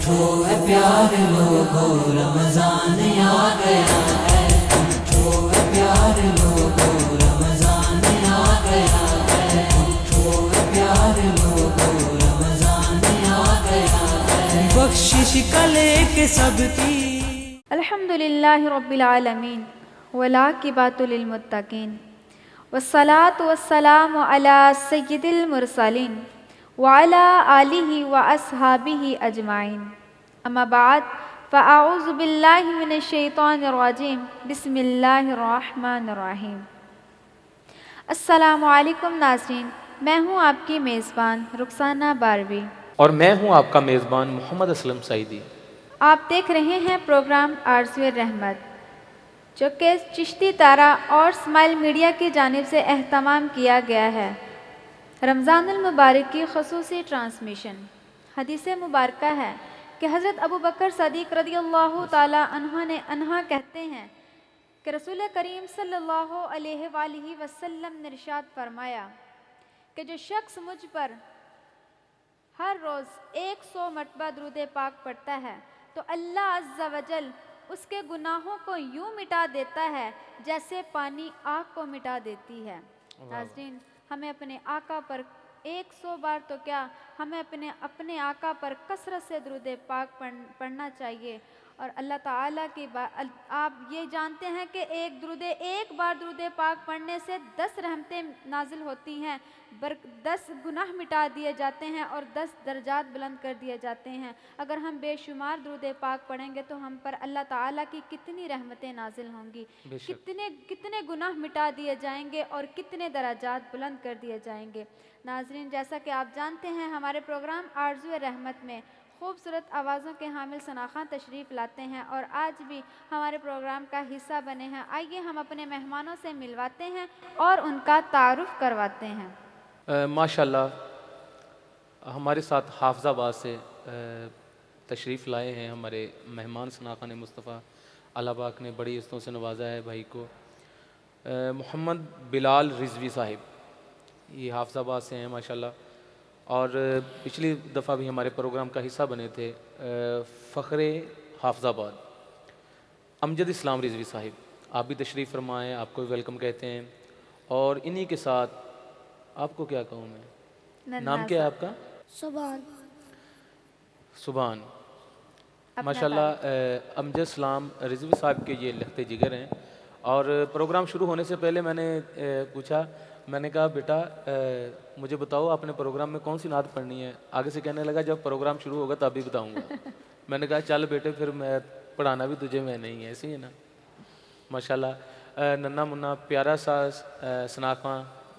उठो है प्यारे लोगो रमजान आ गया है। उठो है प्यारे लोगो रमजान आ गया है। उठो है प्यारे लोगो रमजान आ गया है। बख्शिश का लेके सबकी। अल्हम्दुलिल्लाहि रब्बिल आलमीन वलाकिबातुल लिल मुत्तकीन वस्सलातु वस्सलामु अला सय्यिदिल मुरसलीन व अला आलिहि व अस्हाबिहि अजमाइन। अम्मा बाद फ़अऊज़ु बिल्लाहि मिनश शैतानिर रजीम। बिस्मिल्लाहिर रहमानिर रहीम। अस्सलामु अलैकुम नाज़रीन, मैं हूँ आपकी मेज़बान रुखसाना बारवी और मैं हूं आपका मेज़बान मोहम्मद असलम सईदी। आप देख रहे हैं प्रोग्राम आरज़ुए रहमत, जो कि चिश्ती तारा और स्माइल मीडिया की जानिब से एहतमाम किया गया है। रमज़ानुल मुबारक की ख़ुसूसी ट्रांसमिशन। हदीस मुबारका है कि हज़रत अबू बकर सदीक़ रज़ियल्लाहु ताला अन्हा कहते हैं कि रसूल करीम सल्लल्लाहु अलैहि वसल्लम ने इरशाद फरमाया कि जो शख्स मुझ पर हर रोज़ 100 मरतबा दुरूद पाक पढ़ता है तो अल्लाह अज़्ज़ा वजल उसके गुनाहों को यूं मिटा देता है जैसे पानी आग को मिटा देती है। नाज़रीन, हमें अपने आका पर 100 बार तो क्या, हमें अपने आका पर कसरत से दुरूद पाक पढ़ना चाहिए। और अल्लाह ताला की आप ये जानते हैं कि एक बार दुरूद पाक पढ़ने से 10 रहमतें नाजिल होती हैं, 10 गुनाह मिटा दिए जाते हैं और 10 दर्जात बुलंद कर दिए जाते हैं। अगर हम बेशुमार दुरूद पाक पढ़ेंगे तो हम पर अल्लाह ताला की कितनी रहमतें नाजिल होंगी, कितने गुनाह मिटा दिए जाएंगे और कितने दर्जात बुलंद कर दिए जाएंगे। नाज़रीन, जैसा कि आप जानते हैं, हमारे प्रोग्राम आरज़ुए रहमत में खूबसूरत आवाज़ों के हामिल सनाख़ा तशरीफ़ लाते हैं और आज भी हमारे प्रोग्राम का हिस्सा बने हैं। आइए हम अपने मेहमानों से मिलवाते हैं और उनका तारुफ़ करवाते हैं। माशाल्लाह हमारे साथ हाफिज़ाबाद से तशरीफ़ लाए हैं हमारे मेहमान सनाख़ा ने मुस्तफ़ा। अल्लाह पाक ने बड़ी इज़्ज़तों से नवाजा है भाई को। मोहम्मद बिलाल रिज़वी साहिब, ये हाफिज़ाबाद से हैं माशाल्लाह, और पिछली दफ़ा भी हमारे प्रोग्राम का हिस्सा बने थे। फ़ख्रे हाफिज़ाबाद अमजद इस्लाम रिज़वी साहिब, आप भी तशरीफ़ फरमाएँ, आपको भी वेलकम कहते हैं। और इन्हीं के साथ आपको क्या कहूँ मैं, नाम क्या है आपका? सुभान। माशाल्लाह अमजद इस्लाम रिज़वी साहब के ये लखते जिगर हैं। और प्रोग्राम शुरू होने से पहले मैंने पूछा, मैंने कहा बेटा मुझे बताओ आपने प्रोग्राम में कौन सी नात पढ़नी है। आगे से कहने लगा जब प्रोग्राम शुरू होगा तभी बताऊंगा। मैंने कहा चल बेटे फिर मैं पढ़ाना भी तुझे मैं नहीं है, ऐसे ही है ना। माशाल्लाह नन्ना मुन्ना प्यारा सा सनाख़ा,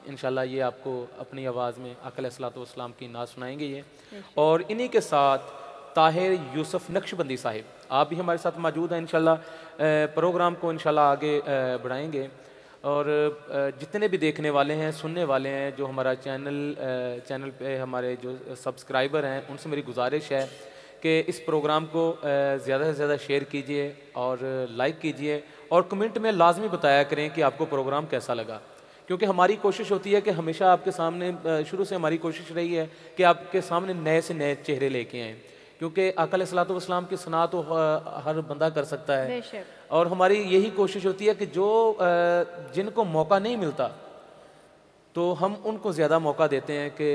इंशाल्लाह ये आपको अपनी आवाज़ में आका अलैहिस्सलातु वस्सलाम की नात सुनाएंगे ये। और इन्हीं के साथ ताहिर यूसुफ नक्शबंदी साहिब, आप भी हमारे साथ मौजूद हैं। इंशाल्लाह प्रोग्राम को इंशाल्लाह आगे बढ़ाएंगे। और जितने भी देखने वाले हैं, सुनने वाले हैं, जो हमारा चैनल पे हमारे जो सब्सक्राइबर हैं, उनसे मेरी गुजारिश है कि इस प्रोग्राम को ज़्यादा से ज़्यादा शेयर कीजिए और लाइक कीजिए और कमेंट में लाजमी बताया करें कि आपको प्रोग्राम कैसा लगा। क्योंकि हमारी कोशिश होती है कि हमेशा आपके सामने, शुरू से हमारी कोशिश रही है कि आपके सामने नए से नए चेहरे लेके आएँ। क्योंकि आका अलैहिस्सलातु वस्सलाम की सना तो हर बंदा कर सकता है, और हमारी यही कोशिश होती है कि जो जिनको मौका नहीं मिलता तो हम उनको ज़्यादा मौका देते हैं कि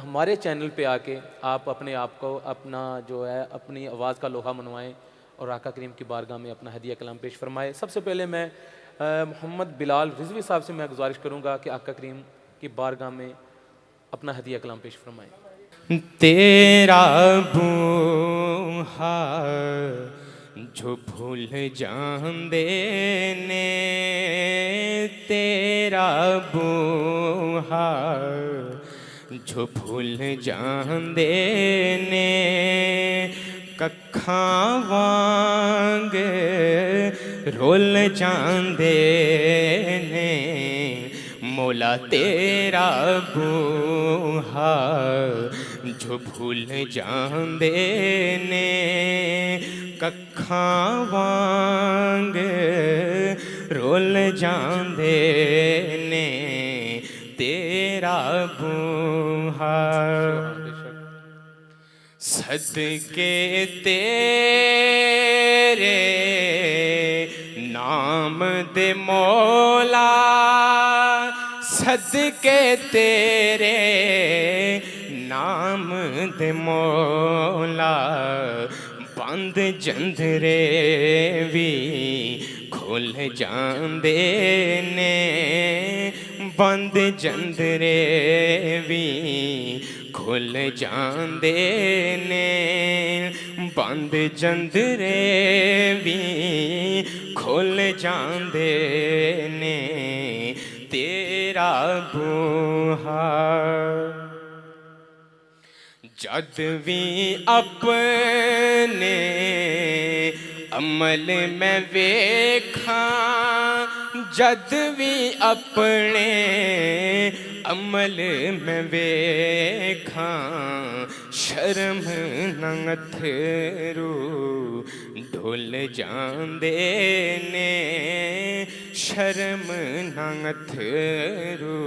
हमारे चैनल पे आके आप अपने आप को अपना जो है अपनी आवाज़ का लोहा मनवाएं और आका करीम की बारगाह में अपना हदिया कलाम पेश फरमाएं। सबसे पहले मैं मोहम्मद बिलाल रिज़वी साहब से मैं गुजारिश करूँगा कि आका करीम की बारगाह में अपना हदिया कलाम पेश फरमाएँ। तेरा बूहा जो भूल जांदे ने, तेरा बूहा जो भूल जांदे ने, कखां वांग रोल जांदे ने, मौला तेरा बूहा जो भूल जांदे ने, कखां वांग रोल जांदे ने, तेरा बूहा सदके तेरे नाम दे मौला, सदके तेरे नाम दे मौला, बंद जंदरे भी खुल जांदे ने, बंद जंदरे भी खुल जांदे ने, बंद जंदरे भी खुल जांदे ने, तेरा बूहा जद भी अपने अमल मैं वेखा, जद भी अपने अमल मैं वेखा, शर्म नंगथरू ढुल जांदे ने, शर्म नंगथरू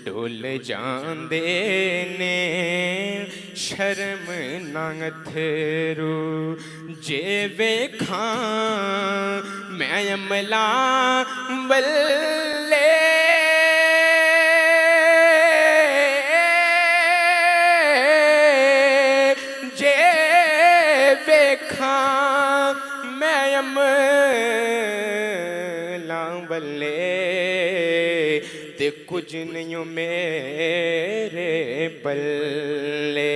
ढुल जांदे ने, शर्म नंगथरू जे वेखा मैं अमला बल्ले, जे वेखा मैं अमला बल्ले, ते कुछ नहीं मेरे बल्ले,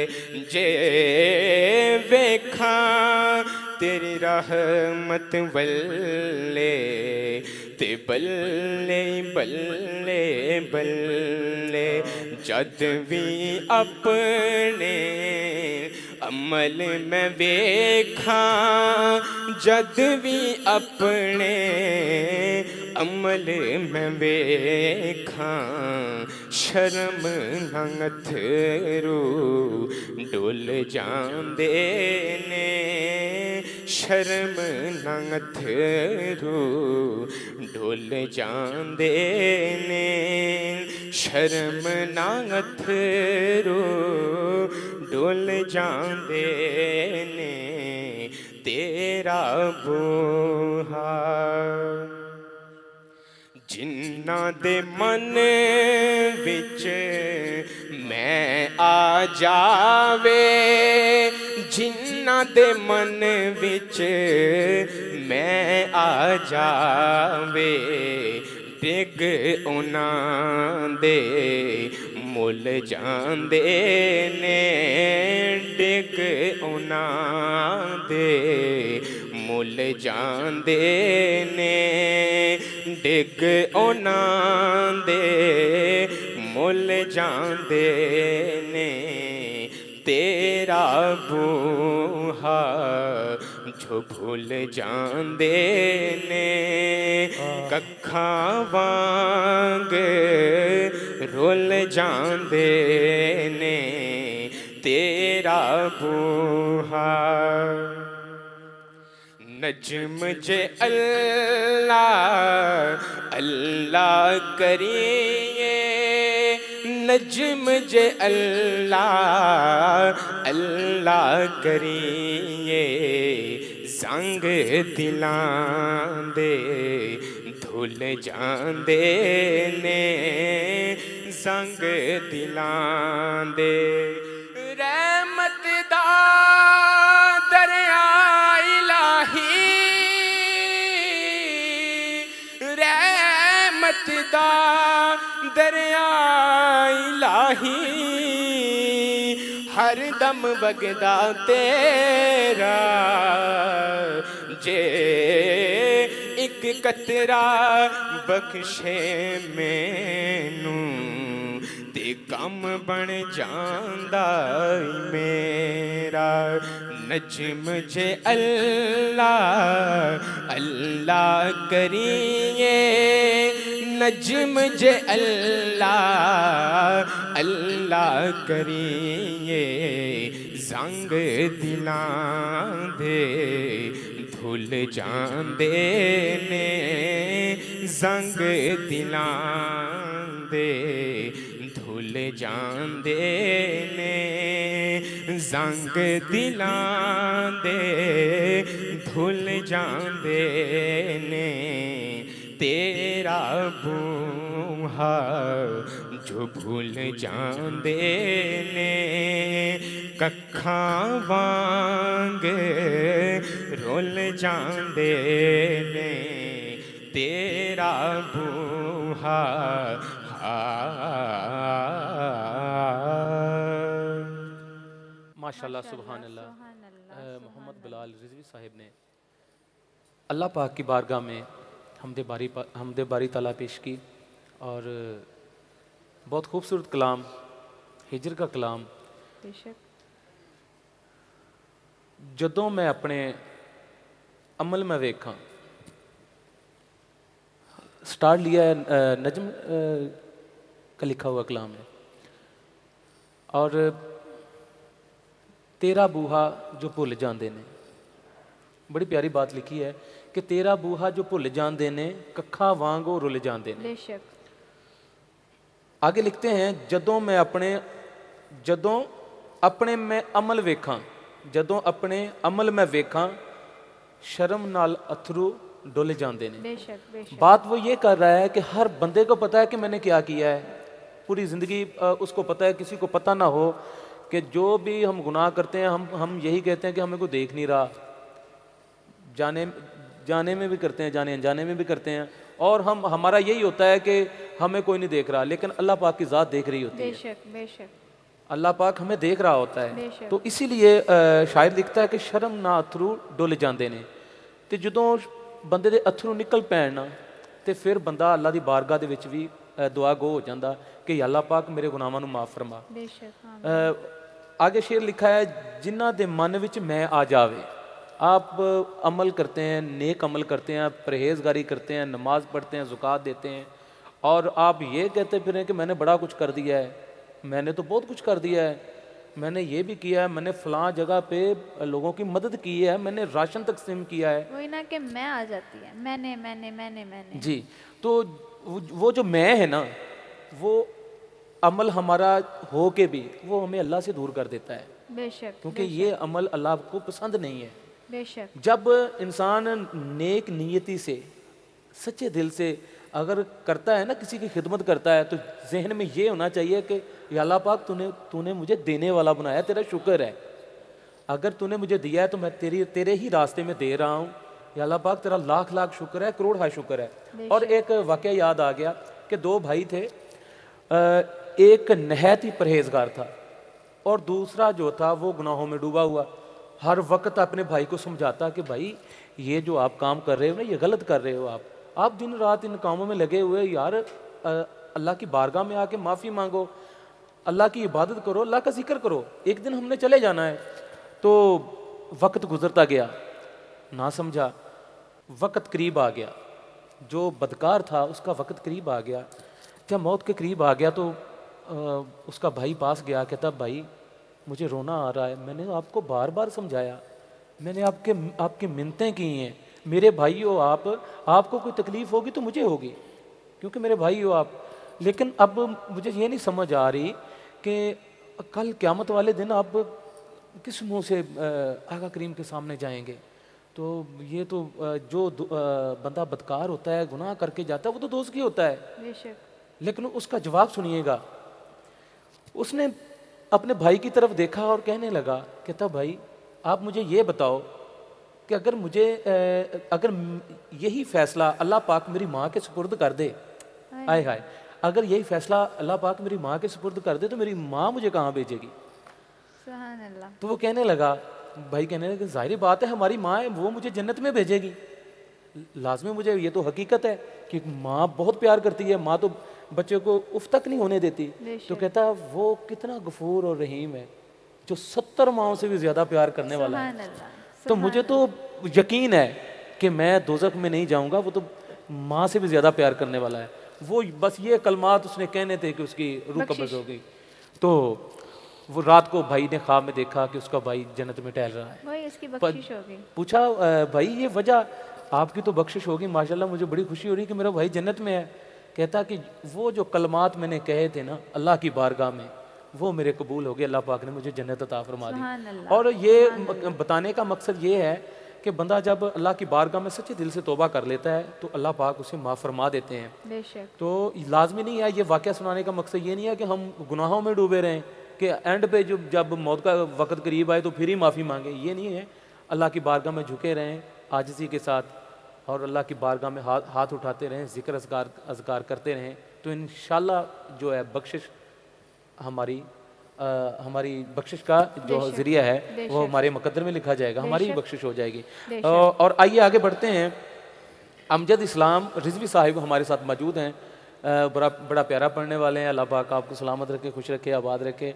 जे वेखा तेरी रहमत वल्ले, ते बल्ले बल्ले बल्ले, जद भी अपने अमल में वेखा, जद भी अपने अमल में वेखा, शर्म नंगथरू डुल जांदे ने, शर्म नंगथरू डुल जांदे ने, शर्म नंगथरू डुल जांदे ने, तेरा बूहा जिन्ना दे मन विच मैं आ जावे, जिन्ना दे मन विच मैं आ जावे, डिग उन्हां दे मुल जांदे ने, डिग उन्हां दे मुल जांदे ने, डिग उन्हां दे मुल जांदे ने, तेरा बूहा जो भूल जांदे ने, कखां वांग रुल जांदे ने, तेरा बूहा नजम जे अल्लाह अल्लाह करिए, नजम जे अल्लाह अल्लाह करिए, संग दिलां दे धुल जांदे ने, संग दिलां दे रहमत दा दरिया इलाही, रहमत दा दरिया इलाही, हर दम बगदा तेरा, जे एक कतरा बख्शे मैनू, ते कम बन जांदा मेरा, नजम जे अल्लाह अल्लाह करिए, नजम जे अल्लाह अल्लाह करिए, संग दिलां दे धुल जांदे ने, संग दिलां दे धुल धुल जांदे ने जंग दिलां दे धुल जांदे ने तेरा बूहा जो भूल जांदे ने कखां वांग रुल जांदे ने तेरा बूहा माशाल्लाह सुभान अल्लाह। मोहम्मद बिलाल रिजवी साहिब ने अल्लाह पाक की बारगाह में हमदे बारी ताला पेश की और बहुत खूबसूरत कलाम, हिजर का कलाम। बेशक जदों मैं अपने अमल में वेखा, स्टार्ट लिया है नजम का लिखा हुआ कलाम है। और तेरा बूहा जो भुल जांदे ने, बड़ी प्यारी बात लिखी है कि तेरा बूहा जो भुल जांदे ने कखा वांग वो रुल जांदे ने। बेशक आगे लिखते हैं जदों अपने मैं अमल वेखां, जदों अपने अमल मैं वेखां शर्म नाल अथरू डुल जांदे ने। बेशक बेशक बात वो ये कर रहा है कि हर बंदे को पता है कि मैंने क्या किया है, पूरी ज़िंदगी उसको पता है, किसी को पता ना हो कि जो भी हम गुनाह करते हैं हम यही कहते हैं कि हमें कोई देख नहीं रहा, जाने में भी करते हैं, जाने अनजाने में भी करते हैं, और हमारा यही होता है कि हमें कोई नहीं देख रहा, लेकिन अल्लाह पाक की ज़ात देख रही होती है। बेशक बेशक अल्लाह पाक हमें देख रहा होता है। बेशक। तो इसीलिए शायर लिखता है कि शर्म ना अथरू डुल जांदे ने। तो जदों बंदे दे अथरू निकल पैण ना तो फिर बंदा अल्लाह की बारगाह दे विच भी दुआ गो हो जाता कि अल्लाह पाक मेरे गुनाहां नूं माफ़ फरमा। बेशक हाँ। आगे शेर लिखा है जिन्हां दे मन विच मैं आ जावे। आप अमल करते हैं, नेक अमल करते हैं, परहेजगारी करते हैं, नमाज पढ़ते हैं, ज़कात देते हैं, और आप ये कहते फिरें कि मैंने बड़ा कुछ कर दिया है, मैंने तो बहुत कुछ कर दिया है, मैंने ये भी किया है, मैंने फ़लाँ जगह पे लोगों की मदद की है, मैंने राशन तकसीम किया है। वही ना कि मैं आ जाती है, मैंने जी, तो वो जो मैं है ना, वो अमल हमारा हो के भी वो हमें अल्लाह से दूर कर देता है, बेशक क्योंकि ये अमल अल्लाह को पसंद नहीं है। बेशक जब इंसान नेक नीयती से, सच्चे दिल से अगर करता है ना, किसी की खिदमत करता है, तो जहन में ये होना चाहिए कि या अल्लाह पाक तूने मुझे देने वाला बनाया, तेरा शुक्र है। अगर तूने मुझे दिया है तो मैं तेरे ही रास्ते में दे रहा हूँ, या अल्लाह पाक तेरा लाख लाख शुक्र है, करोड़ हा शुक्र है। और एक वाक़या याद आ गया कि दो भाई थे, एक नहायत ही परहेजगार था और दूसरा जो था वो गुनाहों में डूबा हुआ। हर वक्त अपने भाई को समझाता कि भाई ये जो आप काम कर रहे हो ना, ये गलत कर रहे हो, आप दिन रात इन कामों में लगे हुए, यार अल्लाह की बारगाह में आके माफ़ी मांगो, अल्लाह की इबादत करो, अल्लाह का जिक्र करो, एक दिन हमने चले जाना है। तो वक्त गुजरता गया, ना समझा, वक्त करीब आ गया, जो बदकार था उसका वक्त करीब आ गया। जब मौत के करीब आ गया तो उसका भाई पास गया, कहता भाई मुझे रोना आ रहा है, मैंने आपको बार बार समझाया, मैंने आपकी मिन्नतें की हैं, मेरे भाई हो आपको कोई तकलीफ़ होगी तो मुझे होगी क्योंकि मेरे भाई हो आप, लेकिन अब मुझे ये नहीं समझ आ रही कि कल क़यामत वाले दिन आप किस मुंह से आका करीम के सामने जाएंगे। तो ये तो जो बंदा बदकार होता है, गुनाह करके जाता है, वो तो दोज़खी होता है। बेशक। लेकिन उसका जवाब सुनिएगा। उसने अपने भाई की तरफ देखा और कहने लगा, कहता भाई आप मुझे ये बताओ कि अगर यही फ़ैसला अल्लाह पाक मेरी माँ के सुपुर्द कर दे, आय हाय, अगर यही फ़ैसला अल्लाह पाक मेरी माँ के सुपुर्द कर दे तो मेरी माँ मुझे कहाँ भेजेगी। सुभान अल्लाह। तो वो कहने लगा, भाई कहने लगा जाहिर बात है हमारी माँ है, वो मुझे जन्नत में भेजेगी, लाजमी, मुझे ये तो हकीकत है कि माँ बहुत प्यार करती है, माँ तो बच्चे को उफ तक नहीं होने देती। तो कहता वो कितना गफूर और रहीम है जो 70 माओं से भी ज़्यादा प्यार करने वाला है। सुभान अल्लाह। तो मुझे तो यकीन है कि मैं दोज़ख में नहीं जाऊंगा, वो तो माँ से भी ज़्यादा प्यार करने वाला है। वो बस ये कलमात उसने कहने थे कि उसकी रूह कब्ज़ हो गई। तो वो रात को भाई ने ख्वाब में देखा कि उसका भाई जन्नत में टहल रहा है। वही इसकी बख्शिश हो गई। पूछा भाई ये वजह, आपकी तो बख्शिश होगी, माशाल्लाह मुझे बड़ी खुशी हो रही है कि मेरा भाई जन्नत में है, कहता कि वो जो कलमात मैंने कहे थे ना अल्लाह की बारगाह में, वो मेरे कबूल हो गए, अल्लाह पाक ने मुझे जन्नत अता फरमा सुभान दी। अल्लाह, और ये बताने का मकसद ये है कि बंदा जब अल्लाह की बारगाह में सच्चे दिल से तौबा कर लेता है तो अल्लाह पाक उसे माफ़ फरमा देते हैं। बेशक, तो लाजमी नहीं है, ये वाक़या सुनाने का मकसद ये नहीं है कि हम गुनाहों में डूबे रहें कि एंड पे जब मौत का वक़्त करीब आए तो फिर ही माफ़ी मांगे, ये नहीं है। अल्लाह की बारगाह में झुके रहें आजिज़ी के साथ और अल्लाह की बारगाह में हाथ उठाते रहें, ज़िक्र अज़कार करते रहें, तो इंशाअल्लाह जो है बख्शिश हमारी बख्शिश का जो ज़रिया है वो हमारे मुकद्दर में लिखा जाएगा, हमारी बख्शिश हो जाएगी। और आइए आगे बढ़ते हैं। अमजद इस्लाम रिजवी साहिब हमारे साथ मौजूद हैं, बड़ा प्यारा पढ़ने वाले हैं। अल्लाह पाक आपको सलामत रखे, खुश रखे, आबाद रखे।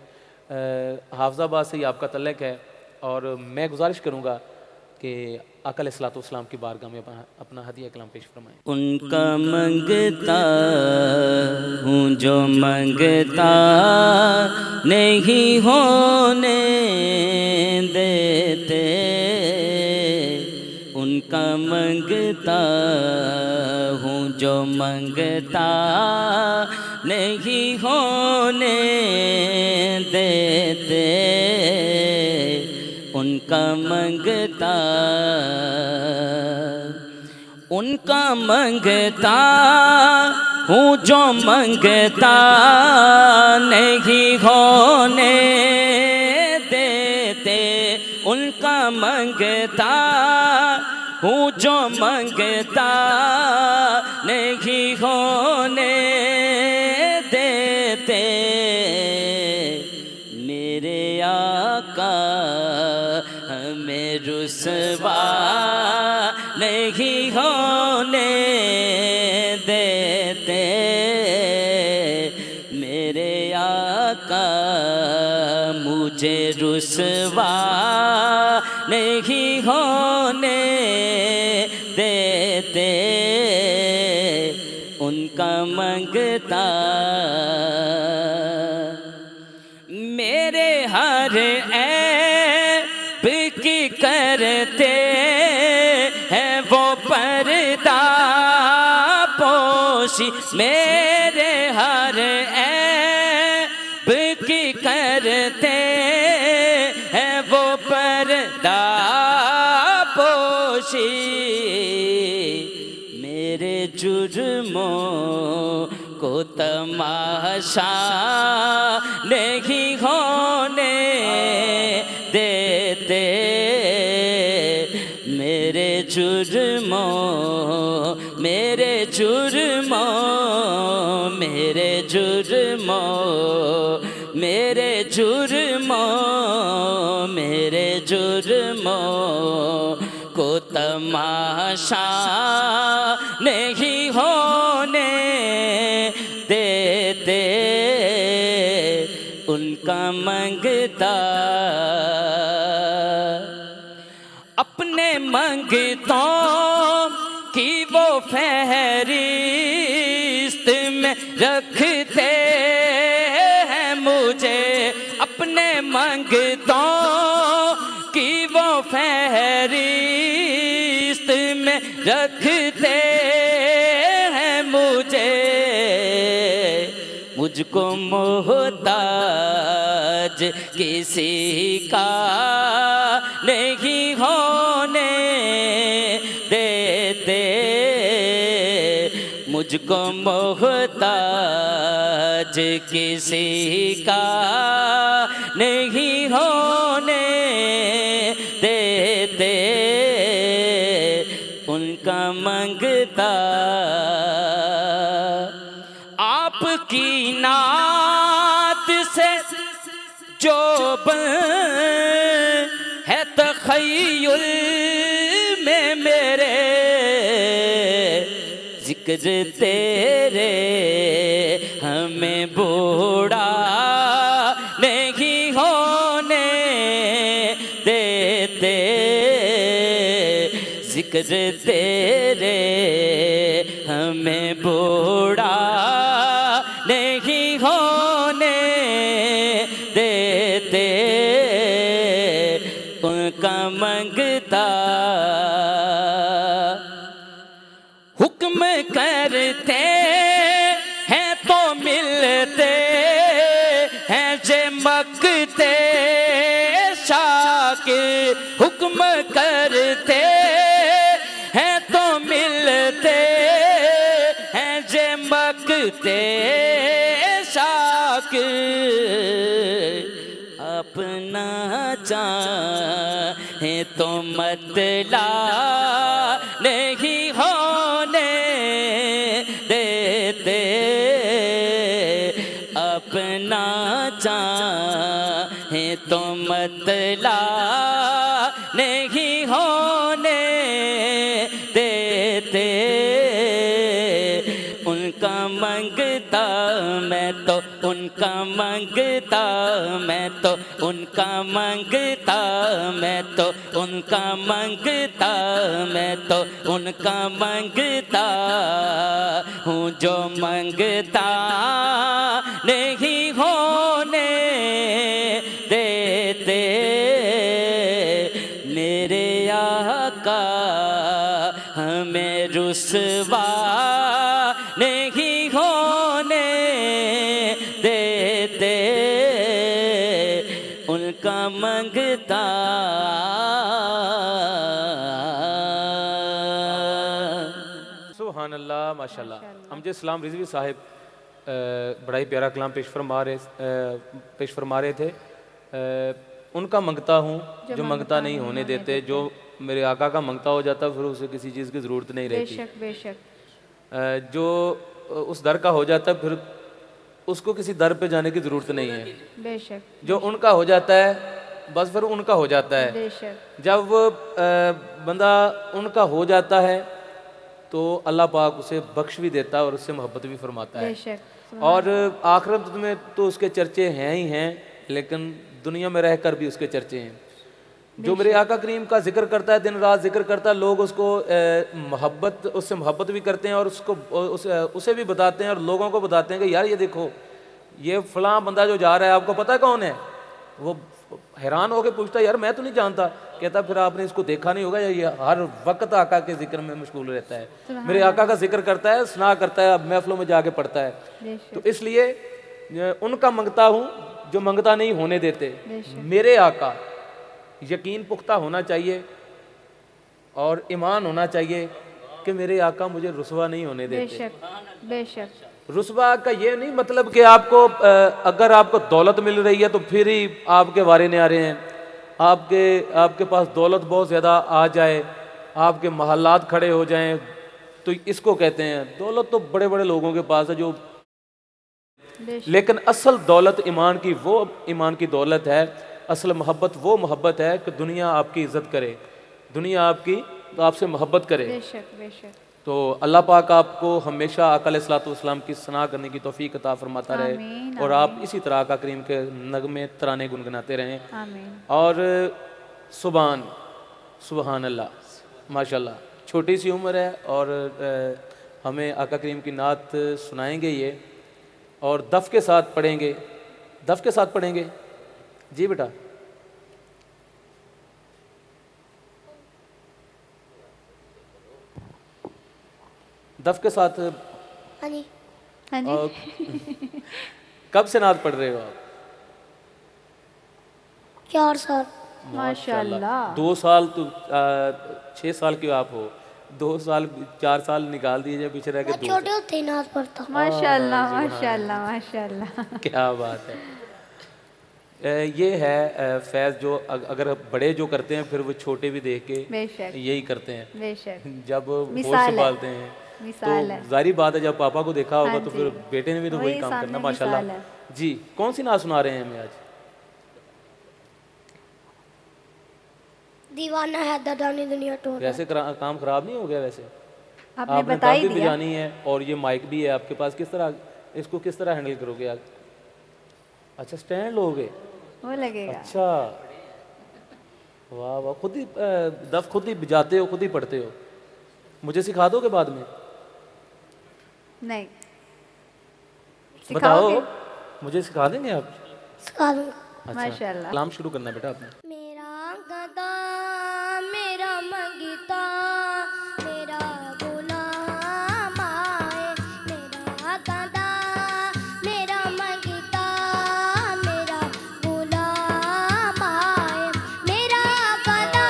हाफिज़ाबाद से ही आपका तल्लुक़ है और मैं गुजारिश करूँगा कि आका अलैहिस्सलाम की बारगाह में अपना हदिया कलाम पेश फरमाएं। उनका मंगता हूँ जो मंगता नहीं होने देते, उनका मंगता हूँ जो मंगता नहीं होने देते, उनका मंगता हूँ जो मंगता नहीं होने देते, उनका मंगता हूँ जो मंगता नहीं होने देते, मेरे आका हमें रुसवा नहीं होने देते, मेरे आका मुझे रुसवा नहीं होने देते, उनका मंगता मेरे हर ऐब की करते हैं वो पर्दा पोशी, मेरे हर ऐब की करते हैं वो पर्दा पोशी, मेरे जुर्मों को तमाशा नहीं होने देते, मेरे जुर्मों मेरे जुर्मों मेरे जुर्मों मेरे जुर्मों मेरे जुर्मों को तमाशा नहीं होने देते, उनका मंगता अपने मंगतों की वो फहरिस्त में रखते हैं मुझे, अपने मंगतों की वो फहरिस्त में रखते हैं मुझे, मुझको मोहताज किसी का नहीं होने देते, मुझको मोहताज किसी का नहीं होने देते, उनका मंगता आपकी नात से जो है तख़य्युल में मेरे, जिक्र तेरे हमें बूढ़ा नहीं होने देते, जिक्र तेरे हमें बूढ़ा नहीं होने देते, उनका मंगता हुक्म करते जुल्म करते हैं तो मिलते हैं जे मकते शाकिर, अपना चाहे तो मतला नहीं होने देते, अपना चाहे तो मतला नहीं होने देते। उनका मंगता मैं तो, उनका मंगता मैं तो, उनका मंगता मैं तो, उनका मंगता मैं तो, उनका मंगता हूँ जो मंगता नहीं होने देते। मेरे आका हमें रुसवा नहीं होने देते, उनका मंगता। सुभान अल्लाह, माशाल्लाह। अमजद इस्लाम रिजवी साहिब बड़ा ही प्यारा कलाम पेश फरमा रहे थे। उनका मंगता हूँ जो मंगता नहीं होने देते। जो मेरे आका का मंगता हो जाता फिर उसे किसी चीज़ की ज़रूरत नहीं रहती। बेशक बेशक। जो उस दर का हो जाता फिर उसको किसी दर पे जाने की ज़रूरत नहीं है। बेशक। जो उनका हो जाता है बस फिर उनका हो जाता है। बेशक। जब बंदा उनका हो जाता है तो अल्लाह पाक उसे बख्श भी देता है और उससे मोहब्बत भी फरमाता है। बेशक। और आखिरत में तो उसके चर्चे हैं ही हैं, लेकिन दुनिया में रहकर भी उसके चर्चे हैं। जो मेरे आका करीम का जिक्र करता है, दिन रात जिक्र करता है, लोग उसको मोहब्बत, उससे मोहब्बत भी करते हैं और उसको उसे भी बताते हैं और लोगों को बताते हैं कि यार ये देखो ये फलां बंदा जो जा रहा है आपको पता है कौन है? वो हैरान होकर पूछता है यार मैं तो नहीं जानता। कहता फिर आपने इसको देखा नहीं होगा, ये हर वक्त आका के जिक्र में मशगूल रहता है, मेरे आका का जिक्र करता है, सुना करता है, महफिलों में जाके पढ़ता है। तो इसलिए उनका मंगता हूँ जो मंगता नहीं होने देते। मेरे आका, यकीन पुख्ता होना चाहिए और ईमान होना चाहिए कि मेरे आका मुझे रुसवा नहीं होने देते। बेशक बेशक। रुसवा का ये नहीं मतलब कि आपको अगर आपको दौलत मिल रही है तो फिर ही आपके वारे नहीं आ रहे हैं। आपके पास दौलत बहुत ज़्यादा आ जाए, आपके महल्लात खड़े हो जाएं, तो इसको कहते हैं दौलत तो बड़े बड़े लोगों के पास है जो, लेकिन असल दौलत ईमान की, वो ईमान की दौलत है। असल मोहब्बत वो मोहब्बत है कि दुनिया आपकी इज्जत करे, दुनिया आपकी तो आपसे मोहब्बत करे। बेशक बेशक। तो अल्लाह पाक आपको हमेशा आका अलैहिस्सलाम की सना करने की तौफीक अता फरमाता रहे और आप इसी तरह आका करीम के नगमे तराने गुनगुनाते रहें। आमीन। और सुभान अल्लाह, माशाल्लाह, छोटी सी उम्र है और हमें आका करीम की नात सुनाएंगे ये, और दफ़ के साथ पढ़ेंगे। दफ़ के साथ पढ़ेंगे जी बेटा। दफ़ के साथ। हाँ जी हाँ जी। कब से नात पढ़ रहे हो आप? 4 साल। माशाल्लाह। 2 साल तो 6 साल के आप हो, 2 साल 4 साल निकाल दीजिए पीछे रह के। मैं छोटे होते ही नाच पढ़ता। माशाल्लाह माशाल्लाह माशाल्लाह। क्या बात है। ये है फैज़ जो अगर बड़े जो करते हैं फिर वो छोटे भी देख के बेशक यही करते हैं। बेशक। जब होश मिसाल है। संभालते हैं मिसाल है। तो जारी बात है जब पापा को देखा होगा हाँ तो जी। फिर बेटे ने भी तो वही वही काम सामने करना। मिसाल माशाल्लाह है। जी। कौन सी नात सुना रहे हैं हमें आज? दीवाना है ददानी दुनिया टोर। वैसे काम खराब नहीं हो गया? वैसे आपने बता ही दम भी दिया। बजानी है और ये माइक भी है आपके पास, किस तरह इसको किस तरह हैंडल करोगे आप? अच्छा स्टैंड लोगे? वो लगेगा। अच्छा वाह वाह। खुद ही दफ खुद ही बजाते हो, खुद ही पढ़ते हो? मुझे सिखा दोगे बाद में? नहीं बताओ, सिखाओगे? मुझे सिखा देंगे आप? सिखा दूंगा। अच्छा माशाल्लाह। कलाम शुरू करना बेटा आपने। मेरा गदा मेरा मंगिता मेरा गुलाम आए, मेरा गदा मेरा मंगिता मेरा गुलाम आए, मेरा गदा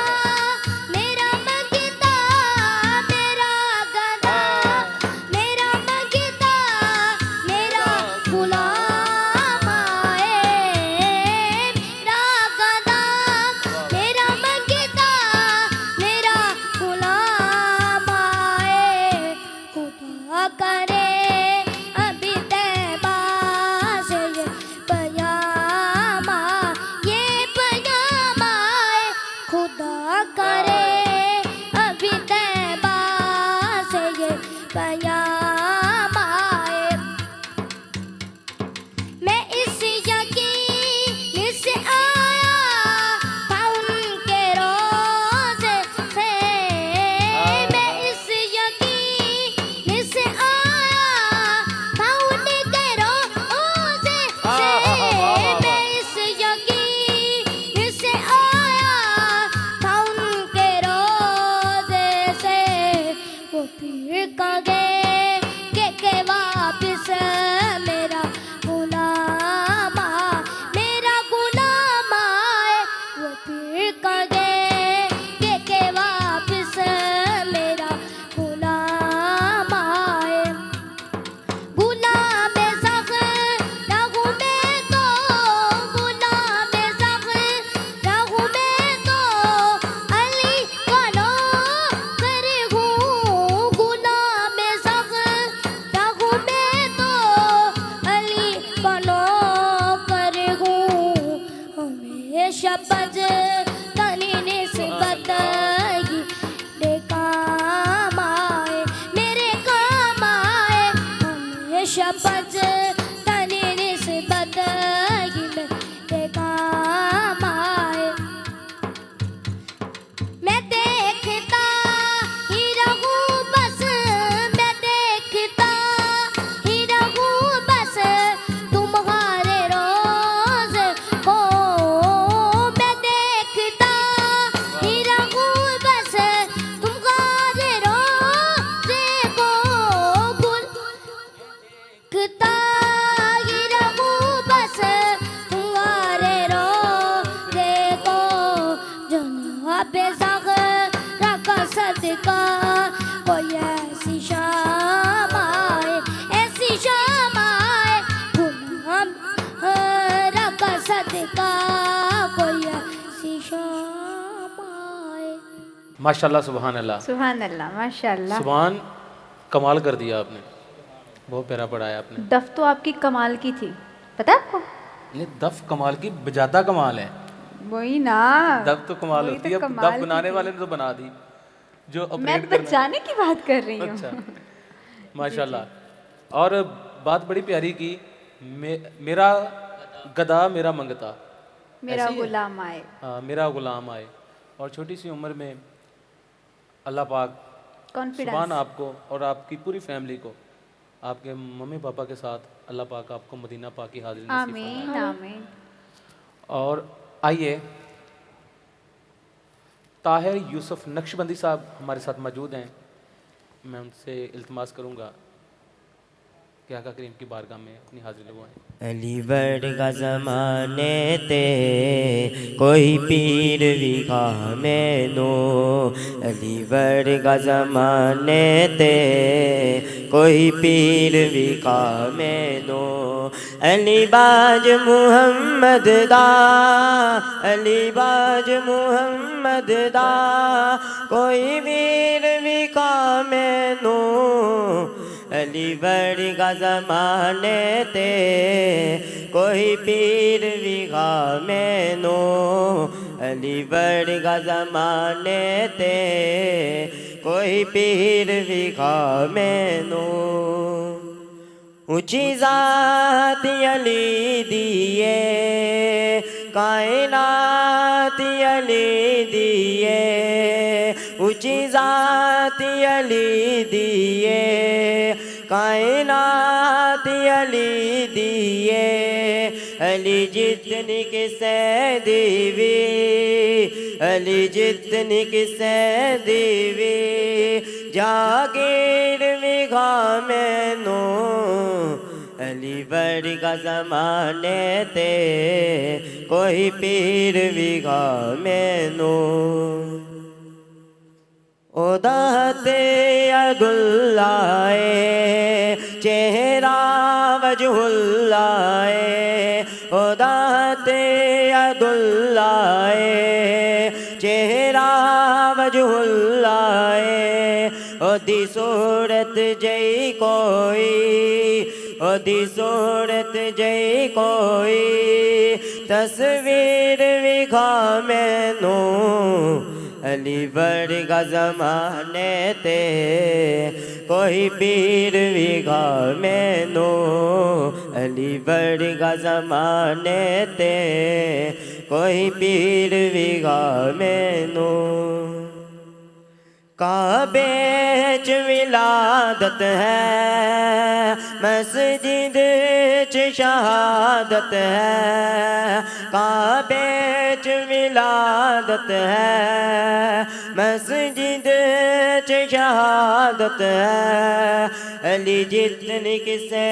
करे अभी तैबा से ये पैगाम आए। मैं इस यकीन से आया था उनके रोज़े से, मैं इस यकीन से आया था उनके रोज़े से, मैं इस यकीन से आया था उनके रोज़े से। वो फिर कहे के वापिस मेरा गुलाम आए, मेरा गुलाम आए। वो फिर कहे के वापिस मेरा गुलाम आए। गुलाम ज़ग़्र रहूं मैं तो, गुलाम ज़ग़्र रहूं मैं तो, अली का नौकर हूँ। गुलाम ज़ग़्र रहूं मैं तो, अली का नौकर हूँ। हमेशा तनी निस्बत ये काम आए, मेरे काम आए। हमेशा तनी निस्बत ये मेरे काम आए। मैं देखता ही रहूं बस, मैं देखता ही रहूं बस तुम्हारे रोज़ को। मैं देखता ही रहूं बस तुम्हारे रोज़ को। देखता ही रहूं बस तुम्हारे रोज़े को। जनाबे ज़ग़रा का सदका कोई ऐसी शाम आए, ऐसी शाम आए। गुलाम ज़ग़रा का सदका कोई ऐसी शाम आए। माशाल्लाह, सुभान अल्लाह, सुभान अल्लाह, माशाल्लाह। सुभान, कमाल कर दिया आपने, बहुत प्यारा पढ़ाया आपने। दफ तो आपकी कमाल की थी, पता है आपको? नहीं, दफ कमाल की बजाता कमाल है। वही ना, दफ तो कमाल वही होती तो है, अब कमाल दफ की बनाने थी। वाले ने तो बना दी, जो मैं ऑपरेट करना। बचाने की बात कर रही हूँ। अच्छा, माशाल्लाह। और बात बड़ी प्यारी की, मेरा गदा मेरा मंगता, मेरा ऐसी है? गुलाम आए। हाँ, मेरा गुलाम आए। और छोटी सी उम्र में अल्लाह पाक सुभान कॉन्फिडेंस। आपको और आपकी पूरी फैमिली को, आपके मम्मी पापा के साथ अल्लाह पाक आपको मदीना पाक की हाज़िरी नसीब आमीन फरमाए। आमीन। और आइए, ताहिर यूसुफ नक्शबंदी साहब हमारे साथ मौजूद हैं। मैं उनसे इल्तिमास करूंगा कि आका करीम की बारगाह में अपनी हाजिरी लगवाएं। अलीगढ़ का ज़माने ते कोई पीर विखा मैनू, अलीगढ़ का ज़माने ते कोई पीर विखा मैनू। अलीबाज मुहम्मद दा, अलीबाज मुहम्मद दा कोई वीर विखा मैनू। अलीगढ़ का ज़माने ते कोई पीर विखा मैनू, अलीगढ़ का ज़माने ते कोई पीर विखा मैनू। ऊंची ज़ात अली दिए, कायनात अली दिए, ऊंची ज़ात अली दिए, कायनात अली दिए। अली जितनी किसे दीवी, अली जितनी किसे दीवी, जागीर विखा मैनू। अलीगढ़ का ज़माने ते कोई पीर विखा मैनू। उदाते अगुल्लाए चेहरा वजहुल्लाए, उदाते अगुल्लाए चेहरा वजहुल्लाए। ओदी सूरत जई कोई, ओदी सूरत जई कोई, तस्वीर विखा मैनू। अली वर्गा ज़माने ते कोई पीर विगा मैनू अली वर्गा ज़माने ते कोई पीर विगा मैनू काबे च विलादत है मस्जिद च शहादत है काबे च विलादत है मस्जिद च शहादत है अली जितनी किसे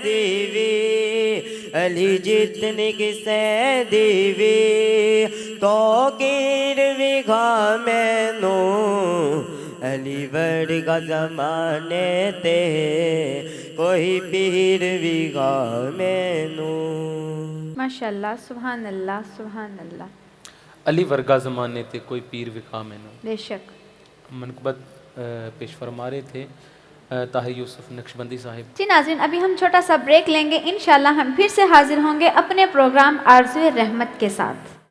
दीवी अली जितनी किसे दीवी तो गिरवी घा मैनू अली वर्गा ज़माने ते कोई पीर विगा मैनू। माशाल्लाह, सुभान अल्लाह, सुभान अल्लाह। अली वर्गा ज़माने ते कोई पीर विका मैनू, बेशक। मनकबत पेश फरमा रहे थे ताहिर यूसुफ नक्शबंदी साहिब। जी नाज़रीन, अभी हम छोटा सा ब्रेक लेंगे। इंशाल्लाह हम फिर से हाजिर होंगे अपने प्रोग्राम आरज़ू रहमत के साथ।